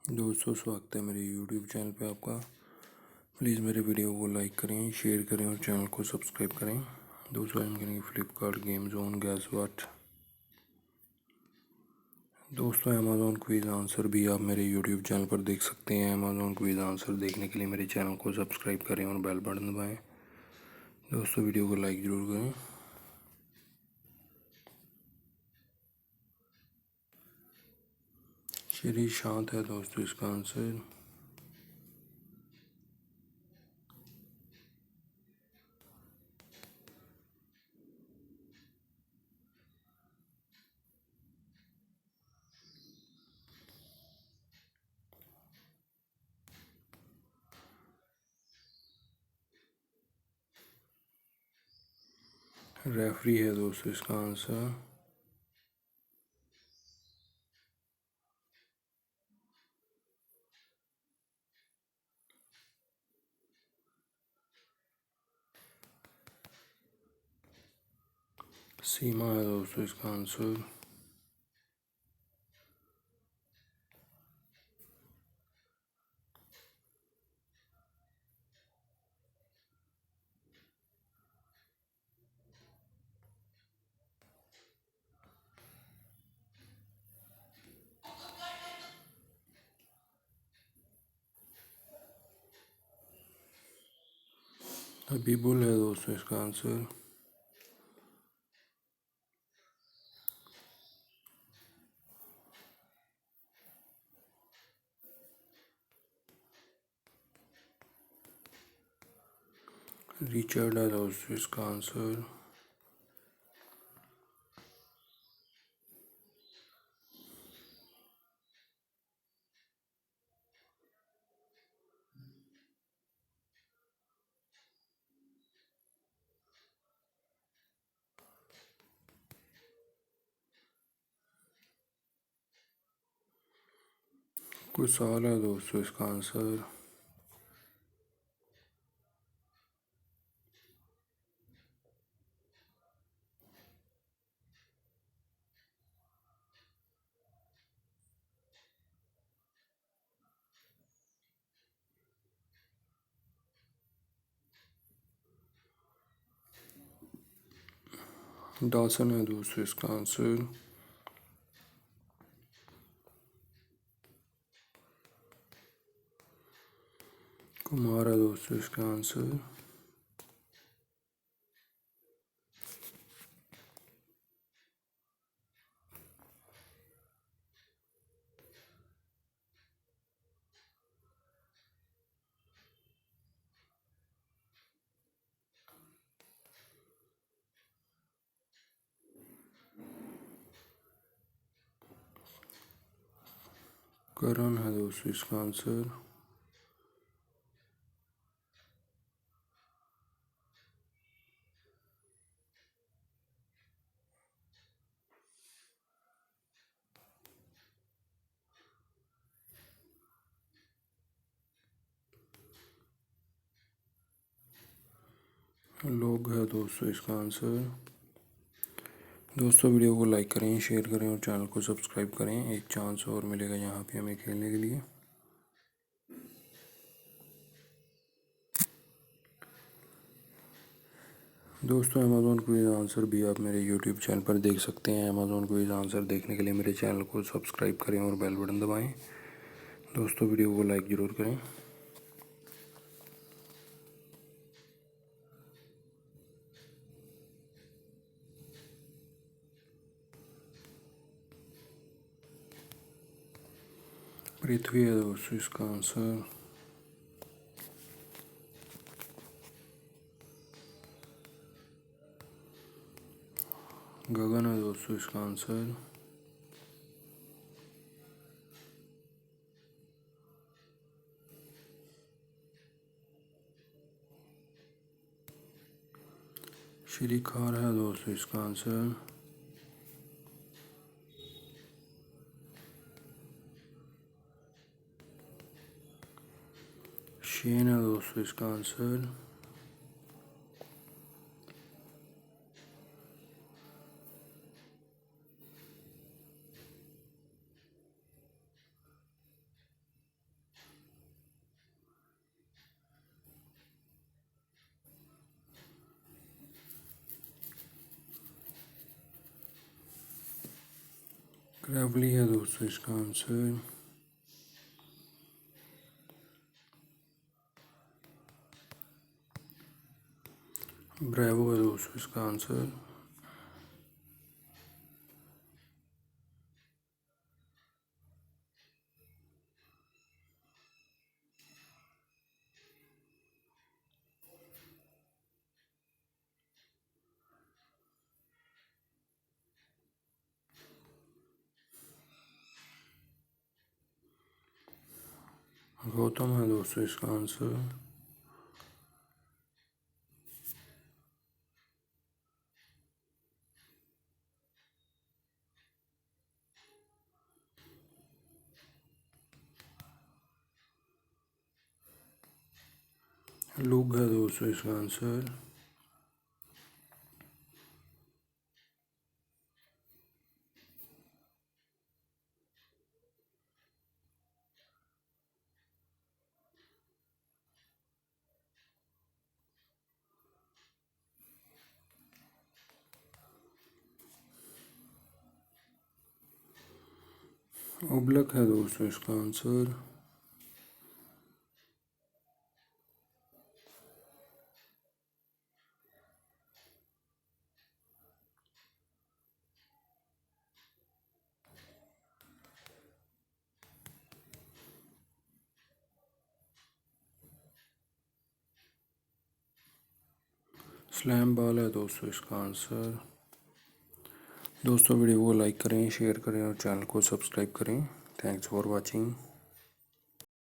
दोस्तों, स्वागत है मेरे YouTube चैनल पे आपका। प्लीज़ मेरे वीडियो को लाइक करें, शेयर करें और चैनल को सब्सक्राइब करें। दोस्तों, हम करेंगे फ्लिपकार्ट गेम जोन गैस वाट। दोस्तों, अमेज़ॉन क्विज़ आंसर भी आप मेरे YouTube चैनल पर देख सकते हैं। अमेज़ॉन क्विज़ आंसर देखने के लिए मेरे चैनल को सब्सक्राइब करें और बेल बटन दबाएँ। दोस्तों, वीडियो को लाइक ज़रूर करें। श्री शांत है दोस्तों इसका आंसर। रेफरी है दोस्तों इसका आंसर। सीमा है दोस्तों इसका आंसर। हबीबुल है दोस्तों इसका आंसर। रिचर्ड है दोस्तों इसका आंसर। कुशाल है दोस्तों इसका आंसर। डॉसन है दोस्तों इसका आंसर। कुमार है दोस्तों इसका आंसर। करण है दोस्तों इसका आंसर। लोग है दोस्तों इसका आंसर। दोस्तों, वीडियो को लाइक करें, शेयर करें और चैनल को सब्सक्राइब करें। एक चांस और मिलेगा यहाँ पे हमें खेलने के लिए। दोस्तों, अमेज़ॉन क्विज़ आंसर भी आप मेरे YouTube चैनल पर देख सकते हैं। अमेज़ॉन क्विज़ आंसर देखने के लिए मेरे चैनल को सब्सक्राइब करें और बेल बटन दबाएं। दोस्तों, वीडियो को लाइक ज़रूर करें। पृथ्वी है दोस्तों इसका आंसर। गगन है दोस्तों इसका आंसर। श्रीखार है दोस्तों इसका आंसर। शेन है दोस्तों इसका आंसर। ट्रैवली है दोस्तों इसका आंसर। ब्रेवो है दोस्तों इसका आंसर। गौतम है दोस्तों इसका आंसर। लुक है दोस्तों इसका आंसर। ओब्लक है दोस्तों इसका आंसर। स्लैम बॉल है दोस्तों इसका आंसर। दोस्तों वीडियो को लाइक करें, शेयर करें और चैनल को सब्सक्राइब करें। Thanks for watching.